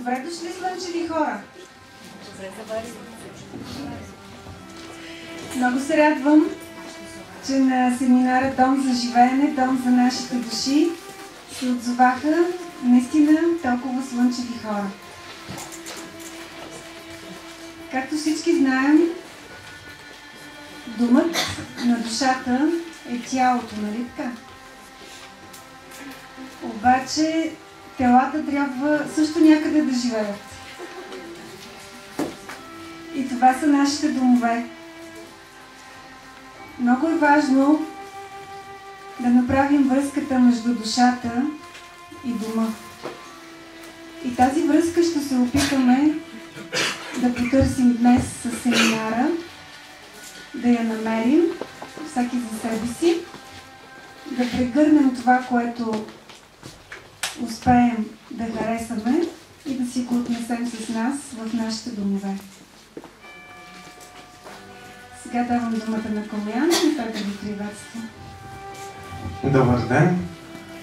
Добре дошли, слънчеви хора! Много се радвам, че на семинара Дом за живеене, Дом за нашите души се отзоваха наистина толкова слънчеви хора. Както всички знаем, домът на душата е тялото, нали така? Обаче телата трябва също някъде да живеят. И това са нашите домове. Много е важно да направим връзката между душата и дома. И тази връзка ще се опитаме да потърсим днес със семинара, да я намерим, всеки за себе си, да прегърнем това, което успеем да харесаме и да си го отнесем с нас в нашите домове. Сега давам думата на Колян и той да ви приветства. Добър ден!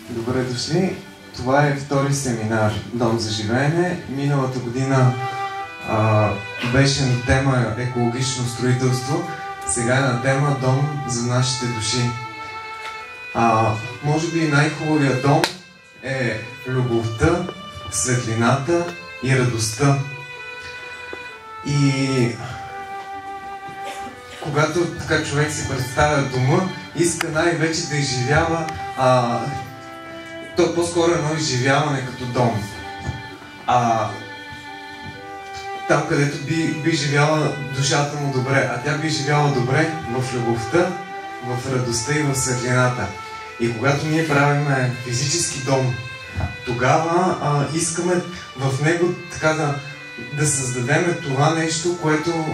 Добре дошли! Това е втори семинар Дом за живеене. Миналата година беше на тема екологично строителство. Сега е на тема Дом за нашите души. Може би най-хубавият дом е любовта, светлината и радостта. И когато така човек си представя дома, иска най-вече да изживява то по-скоро едно изживяване като дом. Там, където би живяла душата му добре, а тя би живяла добре в любовта, в радостта и в светлината. И когато ние правим физически дом, тогава искаме в него така да създадем това нещо, което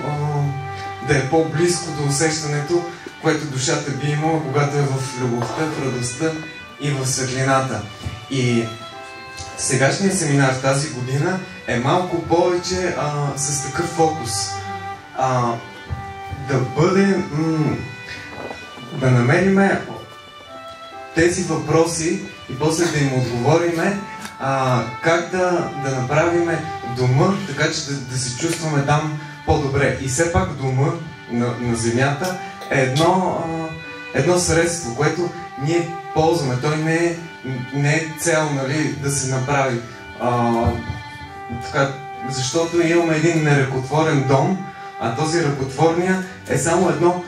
да е по-близко до усещането, което душата би имала, когато е в любовта, в радостта и в светлината. И сегашният семинар тази година е малко повече с такъв фокус. Да бъде, да намерим тези въпроси и после да им отговориме как да направим дома, така че да се чувстваме там по-добре. И все пак дома на земята е едно средство, което ние ползваме. Той не е цел, нали, да се направи. Така, защото имаме един неръкотворен дом, а този ръкотворния е само едно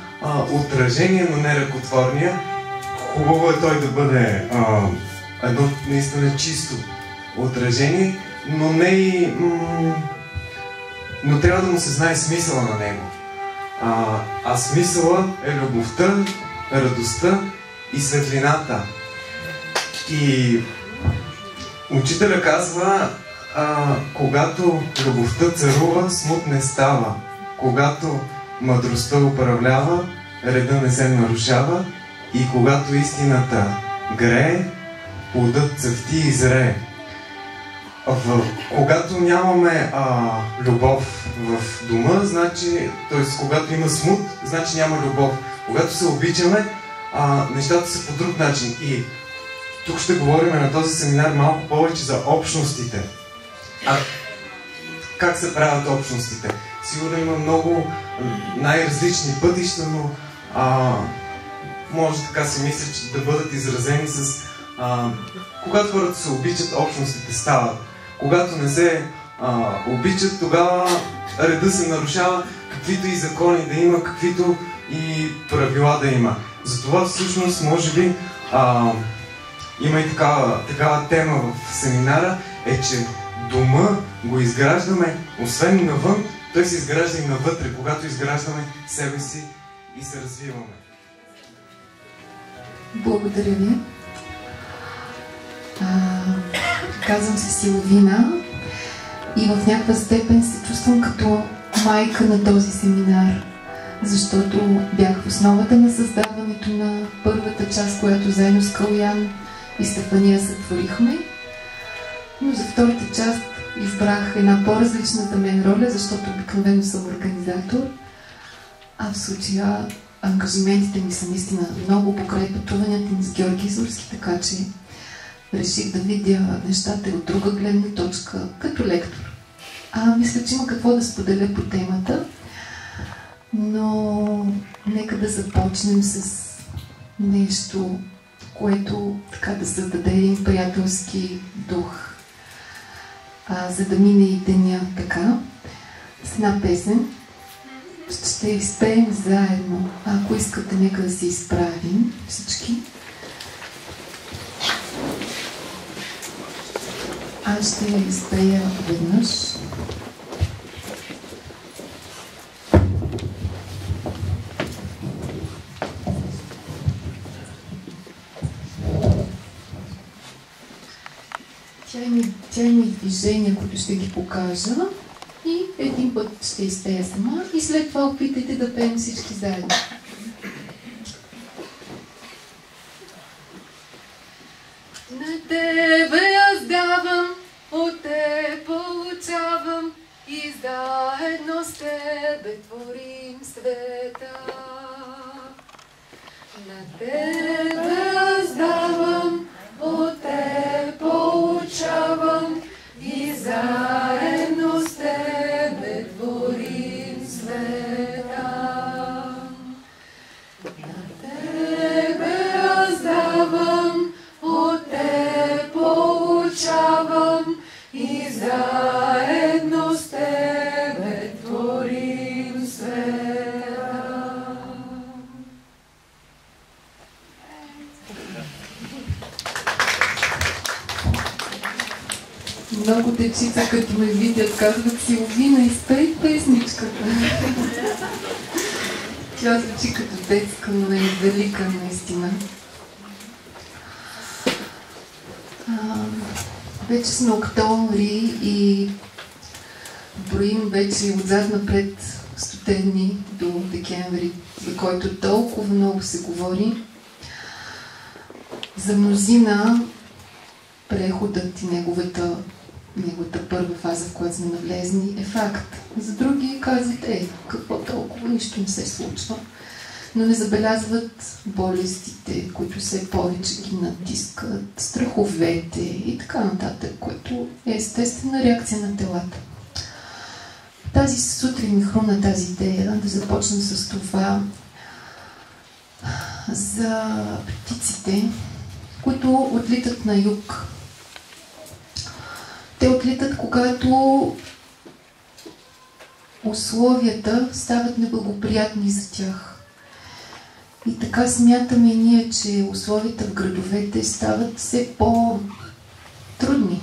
отражение на неръкотворния. Хубаво е той да бъде едно наистина чисто отражение, но трябва да му се знае смисъла на него. А смисъла е любовта, радостта и светлината. И учителя казва, когато любовта царува, смут не става. Когато мъдростта управлява, реда не се нарушава. И когато истината грее, плодът цъфти и зрее. Когато нямаме любов в дома, значи, т.е. когато има смут, значи няма любов. Когато се обичаме, нещата са по друг начин. И тук ще говорим на този семинар малко повече за общностите. Как се правят общностите? Сигурно има много най-различни пътища, но може така се мисля, че да бъдат изразени с когато хората се обичат, общностите стават. Когато не се обичат, тогава реда се нарушава, каквито и закони да има, каквито и правила да има. Затова всъщност, може би, има и такава тема в семинара, е, че дома го изграждаме, освен навън, той се изгражда и навътре, когато изграждаме себе си и се развиваме. Благодаря ви. Казвам се Силвина и в някаква степен се чувствам като майка на този семинар, защото бях в основата на създаването на първата част, която заедно с Калян и Стефания сътворихме. Но за втората част избрах една по-различна за мен роля, защото обикновено съм организатор, а в случая ангажиментите ми са наистина много покрай пътуванията ни с Георги Изорски, така че реших да видя нещата от друга гледна точка, като лектор. Мисля, че има какво да споделя по темата, но нека да започнем с нещо, което така да създаде един приятелски дух, за да мине и деня така. С една песен ще изпеем заедно. Ако искате, нека да се изправим всички. Аз ще я изпея веднъж. Тя има движения, които ще ги покажа, и един път ще изпея сама и след това опитайте да пеем всички заедно. На тебе аз давам, от те получавам и заедно с тебе творим света. На тебе аз давам, от те получавам и заедно с тебе творим света. На тебе аз давам, от те получавам и заедно с тебе творим света. Много дечица, като ме видят, казват: Силвина, изпей песничката. Тя звучи като детска, но е велика наистина. Вече сме октомври и броим вече отзад напред 100 дни до декември, за който толкова много се говори. За мнозина преходът и неговата първа фаза, в която сме навлезни, е факт. За други казват: какво толкова, нищо не се случва. Но не забелязват болестите, които все повече ги натискат, страховете и така нататък, което е естествена реакция на телата. Тази сутрин ми хрумна тази идея да започна с това за птиците, които отлитат на юг. Те отлитат, когато условията стават неблагоприятни за тях. И така смятаме и ние, че условията в градовете стават все по-трудни.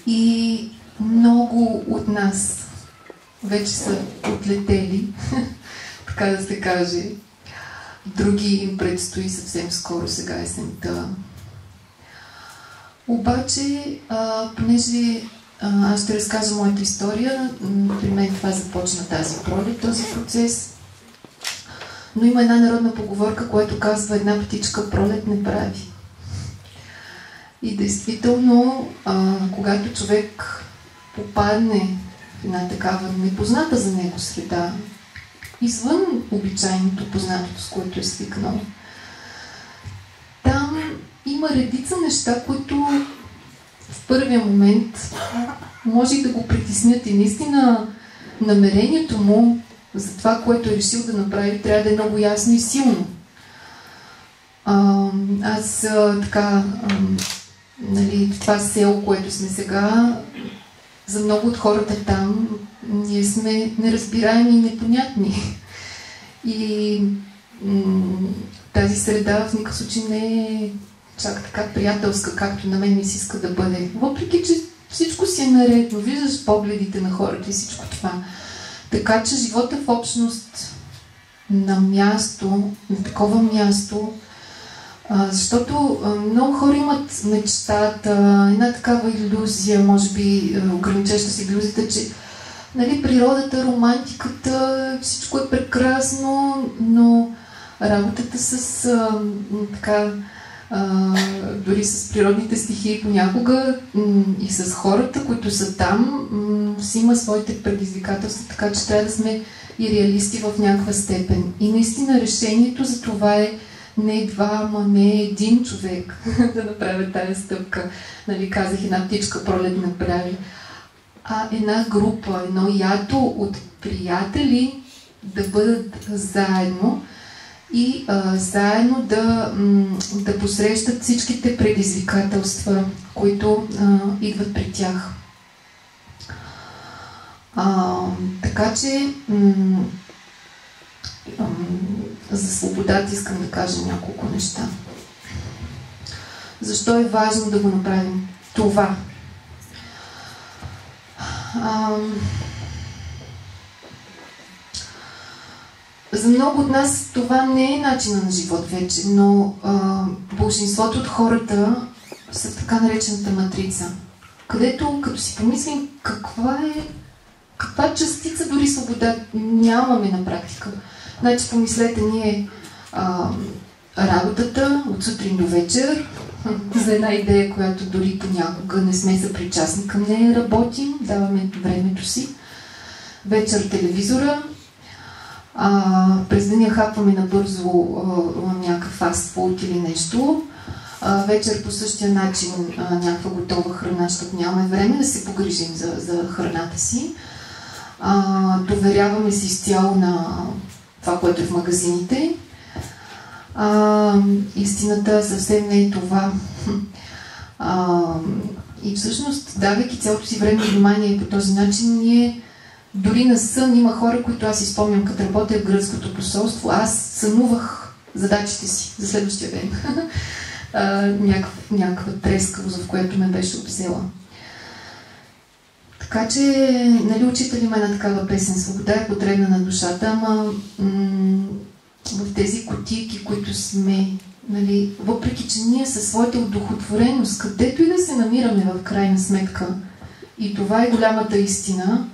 И много от нас вече са отлетели, така да се каже. Други им предстои съвсем скоро, сега есента. Обаче, понеже аз ще разкажа моята история, при мен това започна тази пролет, този процес. Но има една народна поговорка, която казва: една птичка пролет не прави. И действително, когато човек попадне в една такава непозната за него среда, извън обичайното, познатото, с което е свикнал, там има редица неща, които в първия момент може и да го притеснят, и наистина намерението му за това, което е решил да направи, трябва да е много ясно и силно. Аз нали, това село, което сме сега, за много от хората там, ние сме неразбираеми и непонятни. И тази среда в никакъв случай не е чак така приятелска, както на мен ми се иска да бъде. Въпреки че всичко си е наредно, виждаш погледите на хората и всичко това. Така че живота в общност на място, на такова място, защото много хора имат мечтата, една такава илюзия, може би ограничеща се илюзията, че нали, природата, романтиката, всичко е прекрасно, но работата с дори с природните стихии понякога и с хората, които са там, си има своите предизвикателства, така че трябва да сме и реалисти в някаква степен. И наистина решението за това е не двама, не един човек да направи тая стъпка. Нали, казах, една птичка пролет направи. а една група, едно ято от приятели да бъдат заедно и заедно да посрещат всичките предизвикателства, които идват при тях. Така че за свободата искам да кажа няколко неща. Защо е важно да го направим това? За много от нас това не е начина на живот вече, но большинството от хората са в така наречената матрица, където, като си помислим каква частица дори свобода нямаме на практика. Значи, помислете, ние работата от сутрин до вечер, за една идея, която дори понякога не сме съпричастни към нея, работим, даваме времето си. Вечер телевизора, през деня хапваме набързо някакъв фастфуд или нещо. Вечер по същия начин някаква готова храна, защото нямаме време да се погрижим за храната си. Доверяваме се изцяло на това, което е в магазините. Истината съвсем не е това. И всъщност, давайки цялото си време и внимание по този начин, ние дори на сън има хора, които аз изпомням, като работя в гръцкото посолство, аз сънувах задачите си за следващия ден. Някаква трескавост, в която ме беше обзела. Така че, нали, учители ме на такава песен "Свобода е потребна на душата", ама в тези кутийки, които сме, нали, въпреки че ние със своята удохотвореност, където и да се намираме в крайна сметка, и това е голямата истина,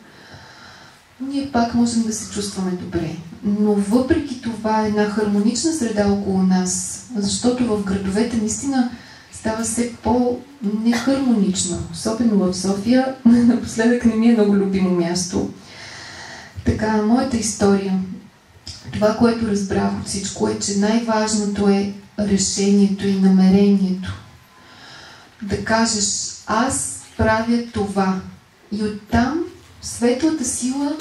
ние пак можем да се чувстваме добре. Но въпреки това е една хармонична среда около нас, защото в градовете наистина става все по-нехармонично. Особено в София, напоследък не ми е много любимо място. Така, моята история, това, което разбрах от всичко е, че най-важното е решението и намерението. Да кажеш, аз правя това. И оттам светлата сила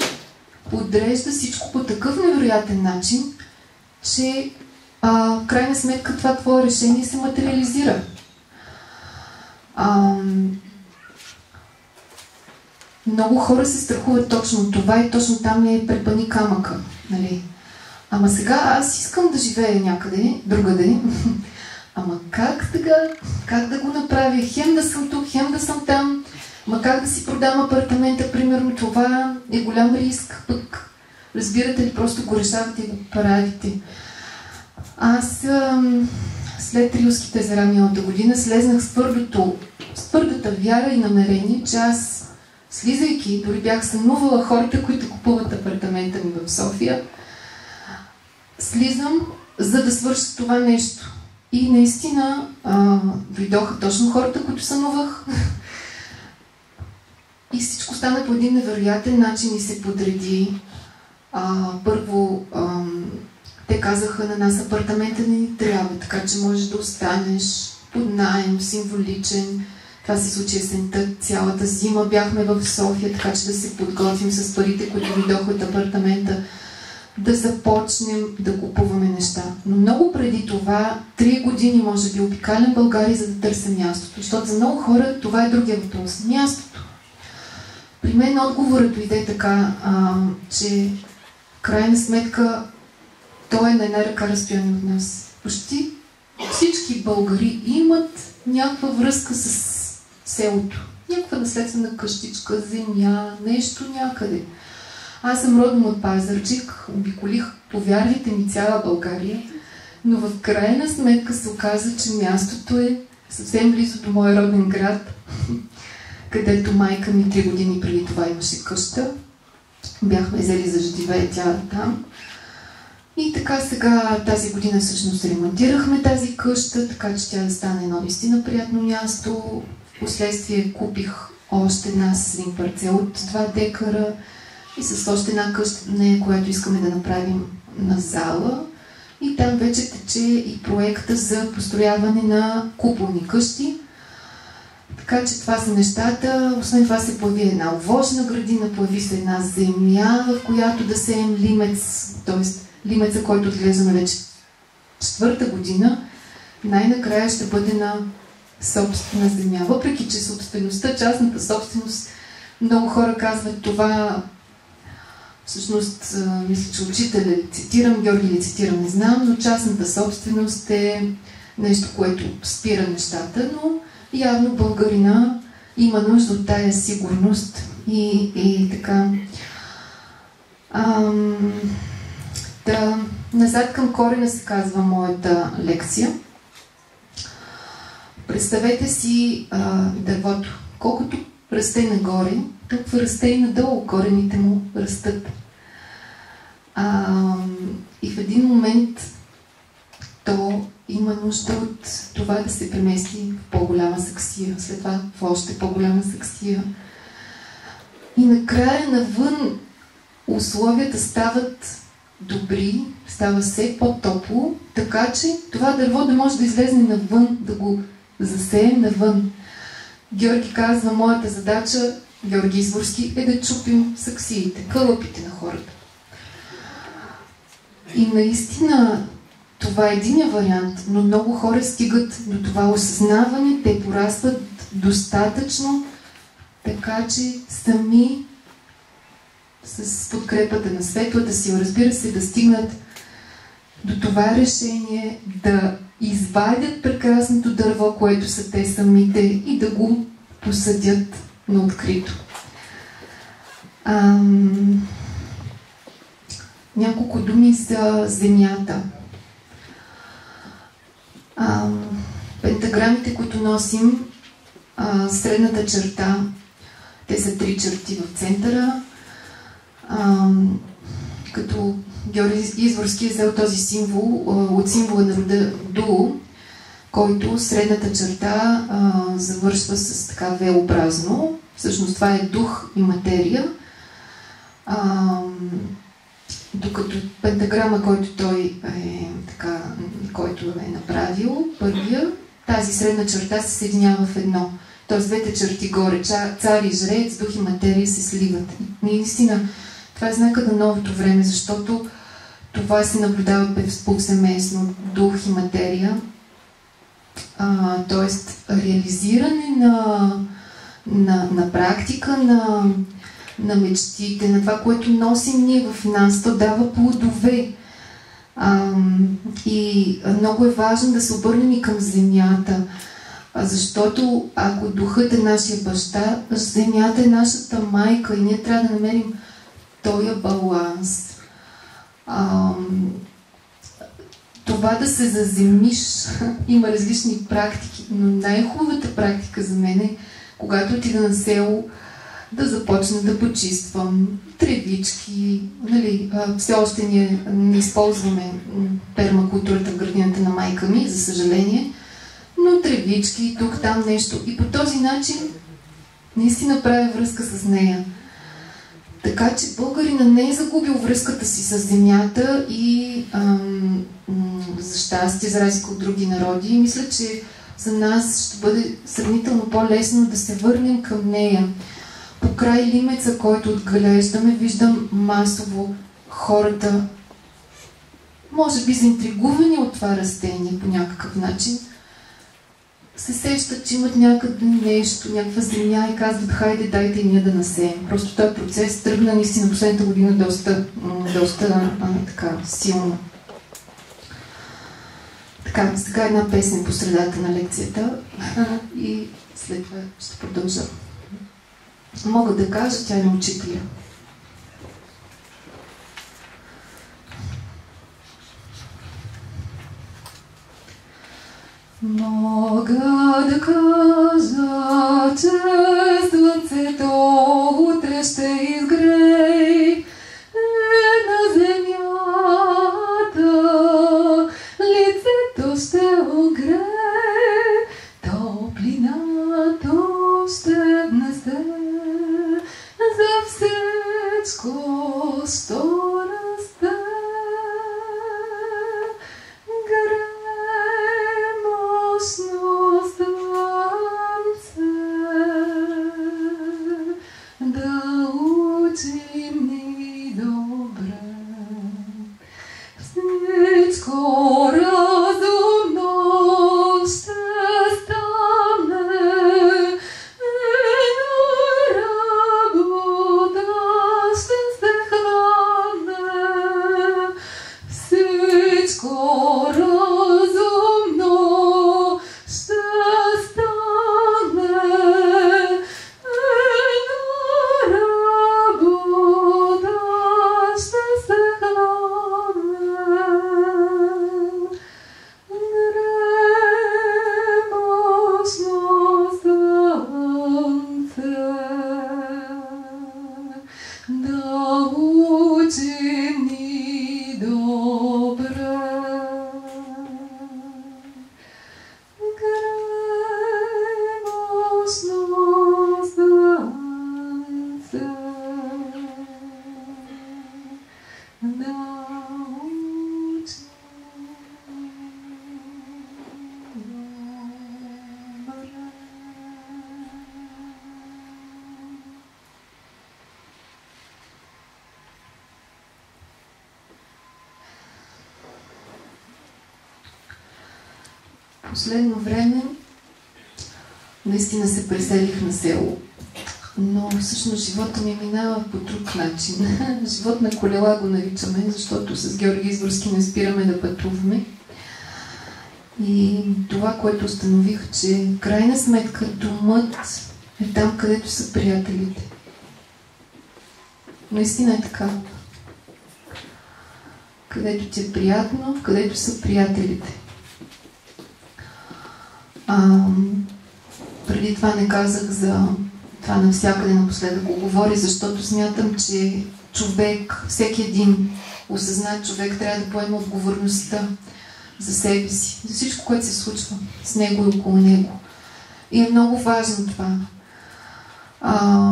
подрежда всичко по такъв невероятен начин, че в крайна сметка това твое решение се материализира. Много хора се страхуват точно от това и точно там е препъни камъка. Нали? Ама сега аз искам да живея някъде, другаде. Ама как сега? Как да го направя? Хем да съм тук, хем да съм там. Ма как да си продам апартамента, примерно, това е голям риск. Пък, разбирате ли, просто го решавате и го правите. Аз след Рилските езера миналата година слезнах с твърдата вяра и намерение, че аз, слизайки, дори бях сънувала хората, които купуват апартамента ми в София, слизам, за да свърша това нещо. И наистина дойдоха точно хората, които сънувах. И всичко стана по един невероятен начин и се подреди. Първо, те казаха на нас, апартамента не ни трябва, така че можеш да останеш под наем, символичен. Това се случи есента, цялата зима бяхме в София, така че да се подготвим с парите, които дойдоха от апартамента, да започнем да купуваме неща. Но много преди това, 3 години може би обикалям България, за да търся мястото. Защото за много хора това е другия въпрос. Мястото. При мен отговорът дойде така, че в крайна сметка той е на една ръка разстояние от нас. Почти всички българи имат някаква връзка с селото. Някаква наследствена къщичка, земя, нещо някъде. Аз съм родом от Пазарджик, обиколих, повярвайте ми, цяла България, но в крайна сметка се оказа, че мястото е съвсем близо до моя роден град, където майка ми 3 години преди това имаше къща. Бяхме взели за да живее тя там. И така сега тази година всъщност ремонтирахме тази къща, така че тя да стане едно наистина приятно място. Впоследствие купих още една с един парцел от 2 декара и с още една къща, която искаме да направим на зала. И там вече тече и проекта за построяване на куполни къщи. Така че това са нещата. Освен това се появи една овощна градина, появи се една земя, в която да сеем лимец, т.е. лимеца, който отглеждаме вече 4-та година, най-накрая ще бъде на собствена земя. Въпреки че собствеността, частната собственост, много хора казват това, всъщност мисля, че учителя цитирам, Георги ли цитирам, не знам, но частната собственост е нещо, което спира нещата, но явно българина има нужда от тая сигурност и така. Да, назад към корена се казва моята лекция. Представете си дървото. Колкото расте нагоре, толкова расте и надолу, корените му растат. И в един момент то има нужда от това да се премести в по-голяма саксия, след това в още по-голяма саксия. И накрая навън условията стават добри, става все по-топло, така че това дърво да може да излезе навън, да го засеем навън. Георги казва, моята задача, Георги Изворски, е да чупим саксиите, кълъпите на хората. И наистина това е единия вариант, но много хора стигат до това осъзнаване, те порастват достатъчно, така че сами с подкрепата на светлата сила, разбира се, да стигнат до това решение, да извадят прекрасното дърво, което са те самите, и да го посадят на открито. Няколко думи за земята. Пентаграмите, които носим, средната черта, те са 3 черти в центъра, като Георги Изворски е взел този символ от символа на рода Дуо, който средната черта завършва с така V-образно. Всъщност това е дух и материя. Докато пентаграма, който той който е направил, първия, тази средна черта се съединява в едно. Тоест двете черти горе, цар и жрец, дух и материя се сливат. Наистина, това е знака на новото време, защото това се наблюдава повсеместно, дух и материя. Тоест, реализиране на практика, на мечтите, на това, което носим ние в нас, то дава плодове. И много е важно да се обърнем и към земята, защото ако духът е нашия баща, земята е нашата майка и ние трябва да намерим този баланс. Това да се заземиш, има различни практики, но най-хубавата практика за мен е, когато отида на село, да започна да почиствам тревички. Нали, все още не използваме пермакултурата в градината на майка ми, за съжаление, но тревички, тук, там нещо. И по този начин наистина правя връзка с нея. Така че българина не е загубил връзката си с земята и за щастие, за разлика от други народи. И мисля, че за нас ще бъде сравнително по-лесно да се върнем към нея. По край лимеца, който отглеждаме, виждам масово хората, може би заинтригувани от това растение по някакъв начин, се сещат, че имат някъде нещо, някаква земя и казват, хайде, дайте и ние да насеем. Просто този процес тръгна наистина последната година доста така силно. Така, сега една песен по средата на лекцията и след това ще продължа. Мога да кажа, тя е на учителя. Мога да кажа, че слънцето утре ще изгрее на земята, лицето ще огрее, топлината ще внесе за всичко, що расте. Гремостността Последно време наистина се преселих на село, но всъщност живота ми минава по друг начин. Живот на колела го наричаме, защото с Георги Изборски не спираме да пътуваме. И това, което установих, че в крайна сметка домът е там, където са приятелите. Наистина е така. Където ти е приятно, където са приятелите. Преди това не казах за това навсякъде напоследък го говори, защото смятам, че човек, всеки един осъзнат човек трябва да поема отговорността за себе си, за всичко, което се случва с него и около него. И е много важно това.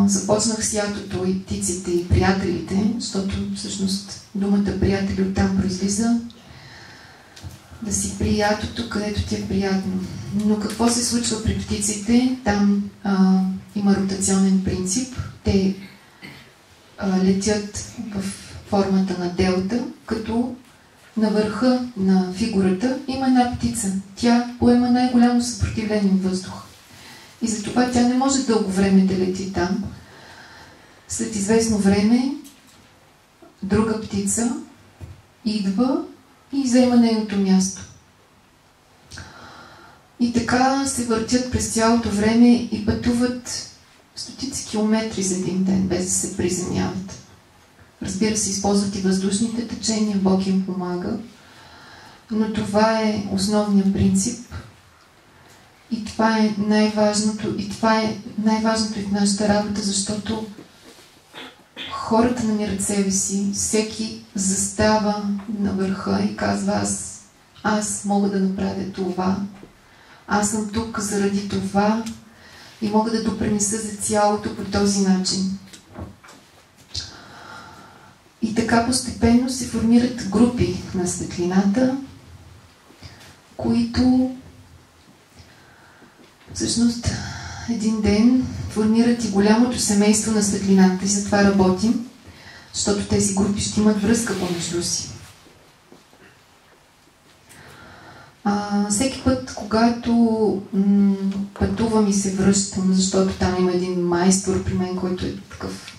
Започнах с ятото и птиците и приятелите, защото всъщност думата приятели оттам произлиза. Да си при ятото, където ти е приятно. Но какво се случва при птиците? Там има ротационен принцип. Те летят в формата на делта, като на върха на фигурата има една птица. Тя поема най-голямо съпротивление от въздуха. И затова тя не може дълго време да лети там. След известно време друга птица идва и взема нейното място. И така се въртят през цялото време и пътуват стотици километри за един ден, без да се приземяват. Разбира се, използват и въздушните течения, Бог им помага. Но това е основният принцип. И това е най-важното. И това е най-важното и в нашата работа, защото хората намират себе си. Всеки застава на върха и казва: аз мога да направя това. Аз съм тук заради това и мога да допринеса за цялото по този начин. И така постепенно се формират групи на светлината, които всъщност един ден формират и голямото семейство на светлината. И за това работим, защото тези групи ще имат връзка помежду си. Всеки път, когато пътувам и се връщам, защото там има един майстор при мен, който е такъв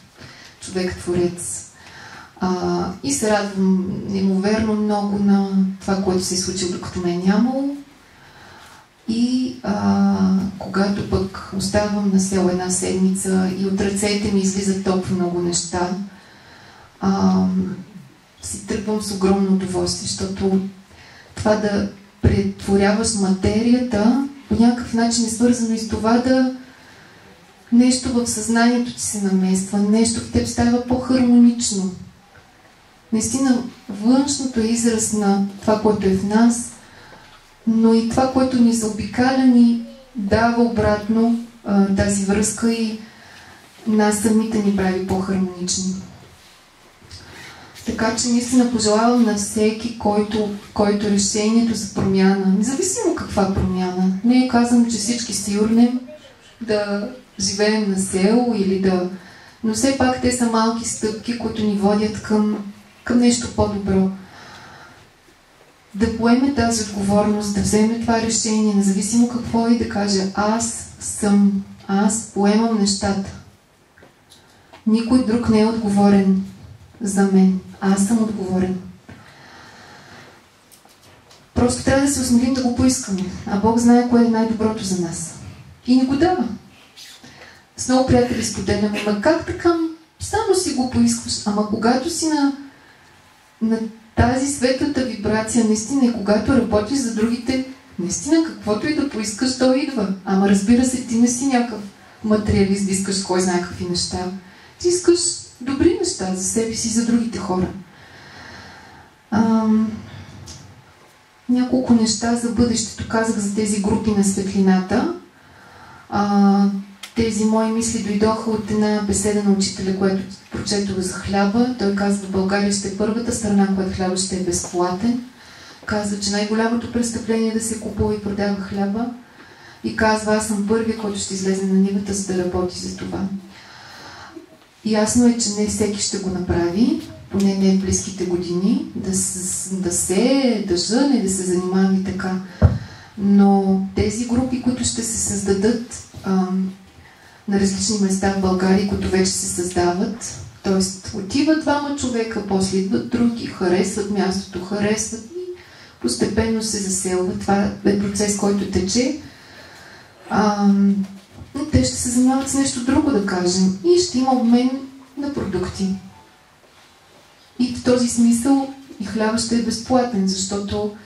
човек-творец, и се радвам неимоверно много на това, което се е случило, докато ме е нямало. И когато пък оставам на село една седмица и от ръцете ми излизат толкова много неща, си тръгвам с огромно удоволствие, защото това да претворяваш материята по някакъв начин е свързано и с това да нещо в съзнанието ти се намества, нещо в теб става по-хармонично. Наистина, външното е израз на това, което е в нас, но и това, което ни заобикаля, ни дава обратно тази връзка и нас самите ни прави по-хармонични. Така че наистина пожелавам на всеки, който решението за промяна, независимо каква промяна, не казвам, че всички се юрнем да живеем на село или да... Но все пак те са малки стъпки, които ни водят към нещо по-добро. Да поеме тази отговорност, да вземе това решение, независимо какво и да каже: аз поемам нещата. Никой друг не е отговорен за мен. Аз съм отговорен. Просто трябва да се осмелим да го поискаме. А Бог знае кое е най-доброто за нас. И ни го дава. С много приятели споделяме: ма как така? Само си го поискваш. Ама когато си на тази светлата вибрация, наистина, и когато работиш за другите, наистина, каквото и да поискаш, то идва. Ама разбира се, ти не си някакъв материалист, да искаш кой знае какви неща. Ти искаш добри неща за себе си и за другите хора. Няколко неща за бъдещето казах за тези групи на светлината. Тези мои мисли дойдоха от една беседа на учителя, която прочетох за хляба. Той казва: България ще е първата страна, която хляба ще е безплатен. Казва, че най-голямото престъпление е да се купува и продава хляба. И казва: аз съм първия, който ще излезе на нивата, за да работи за това. Ясно е, че не всеки ще го направи, поне не в близките години, да се жъне, да се занимава и така. Но тези групи, които ще се създадат на различни места в България, които вече се създават, т.е. отиват двама човека, после идват други, харесват мястото, харесват и постепенно се заселват. Това е процес, който тече. Но те ще се занимават с нещо друго, да кажем, и ще има обмен на продукти. И в този смисъл и хляба ще е безплатен, защото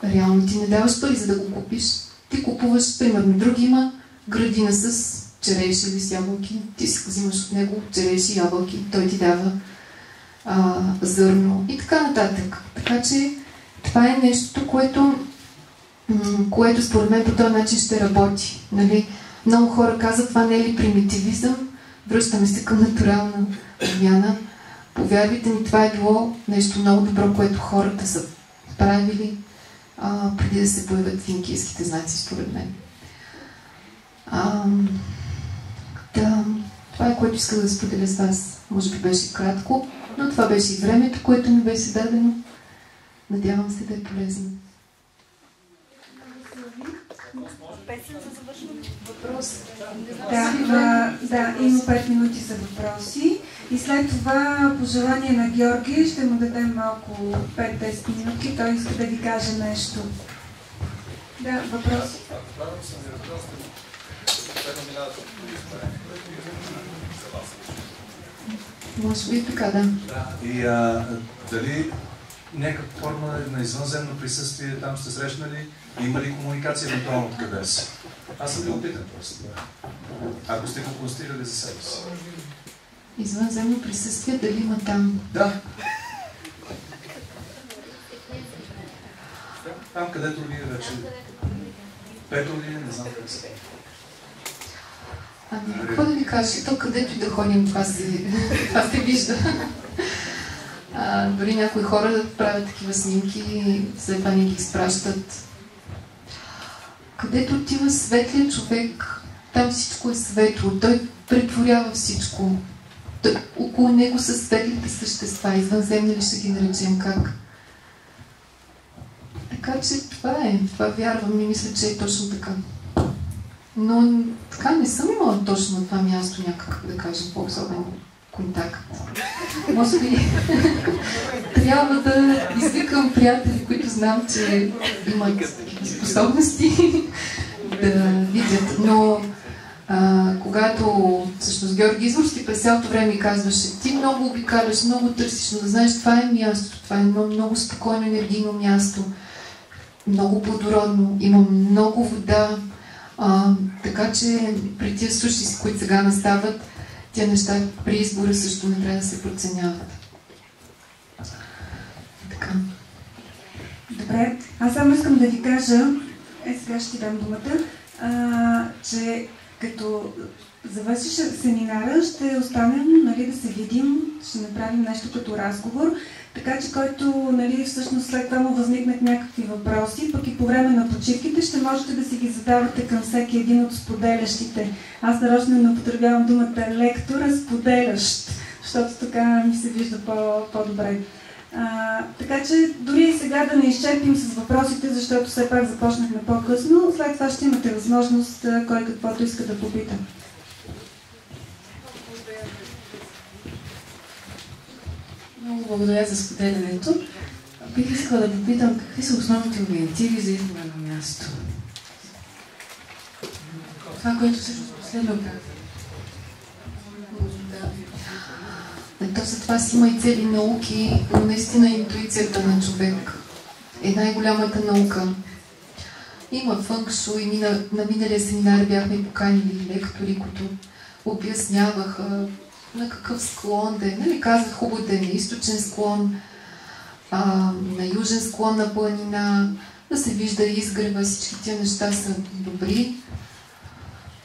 реално ти не даваш пари, за да го купиш. Ти купуваш, примерно, други има градина с череши или с ябълки. Ти си взимаш от него череши, ябълки, той ти дава зърно и така нататък. Така че това е нещото, което според мен по този начин ще работи. Нали? Много хора казват, това не е ли примитивизъм? Връщаме се към натурална промяна. Повярвайте ми, това е било нещо много добро, което хората са правили преди да се появят финикийските знаци, според мен. Това е, което исках да споделя с вас. Може би беше кратко, но това беше и времето, което ми беше дадено. Надявам се да е полезно. Песен за завършване? Въпрос? Да, има 5 минути за въпроси. И след това пожелание на Георги ще му дадем малко 5-10 минути. Той иска да ви каже нещо. Да, въпрос. Може би така, да. И дали някаква форма на извънземно присъствие там сте срещнали? Има ли комуникация евентуално откъде си? Аз съм любопитен просто. Ако сте го конструирали за себе си. Извънземно присъствие, дали има там? Да. Там, където вие вече... Пето ли, не знам как се. Какво да ви кажа? То където и да ходим, това се вижда. Дори някои хора правят такива снимки и след това ни ги изпращат. Където отива светлият човек, там всичко е светло. Той претворява всичко. Около него са светлите същества. Извънземни ли ще ги наречем как? Така че това е. Това вярвам и мисля, че е точно така. Но така не съм имала точно на това място някакъв, да кажем, по-особен контакт. Може би трябва да извикам приятели, които знам, че имат способности да видят. Но когато всъщност Георги Изворски през цялото време ми казваше, ти много обикаляш, много търсиш, но да знаеш, това е мястото, това е много спокойно енергийно място, много плодородно, има много вода, така че при тия суши, които сега настават, тия неща при избора също не трябва да се проценяват. Така. Добре, аз само искам да ви кажа, сега ще ти дам думата, че като завършиш семинара, ще останем, нали, да се видим, ще направим нещо като разговор, така че който, нали, всъщност след това му възникнат някакви въпроси, пък и по време на почивките ще можете да си ги задавате към всеки един от споделящите. Аз нарочно не употребявам думата лектор, а споделящ, защото така ми се вижда по-добре. Така че дори и сега да не изчерпим с въпросите, защото все пак започнахме по-късно, след това ще имате възможност кой каквото иска да попита. Много благодаря за споделянето. Бих искала да попитам какви са основните ориентири за избора на място. Това, което всъщност последно казах. То за това си има и цели науки, но наистина интуицията на човек е най-голямата наука. Има фънкшуй, на миналия семинар бяхме поканили лектори, които обясняваха на какъв склон да е. Нали, казах хубаво да е на източен склон, на южен склон на планина, да се вижда изгрева, всички тия неща са добри.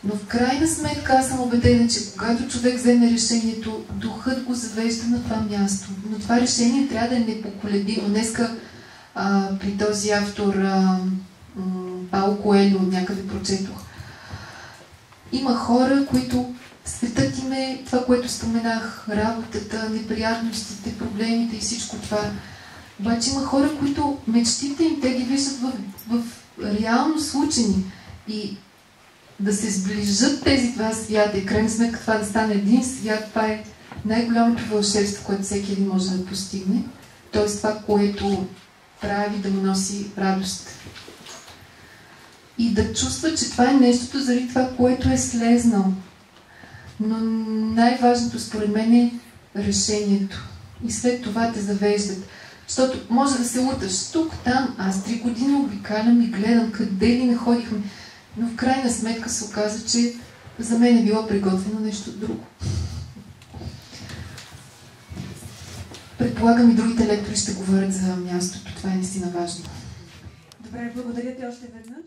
Но в крайна сметка аз съм убедена, че когато човек вземе решението, духът го завежда на това място. Но това решение трябва да е непоколебимо. Днеска при този автор Пауло Коелho някъде прочетох. Има хора, които светът им е това, което споменах, работата, неприятностите, проблемите и всичко това. Обаче има хора, които мечтите им, те ги виждат в реално случени и да се сближат тези два свята и крайна сметка това да стане един свят, това е най-голямото вълшебство, което всеки един може да постигне. Т.е. това, което прави да му носи радост. И да чувства, че това е нещото заради това, което е слезнал. Но най-важното според мен е решението. И след това те завеждат. Защото може да се луташ тук, там. Аз 3 години обикалям и гледам къде ли не ходихме. Но в крайна сметка се оказа, че за мен е било приготвено нещо друго. Предполагам и другите лектори ще говорят за мястото. Това е наистина важно. Добре, благодаря ти още веднъж.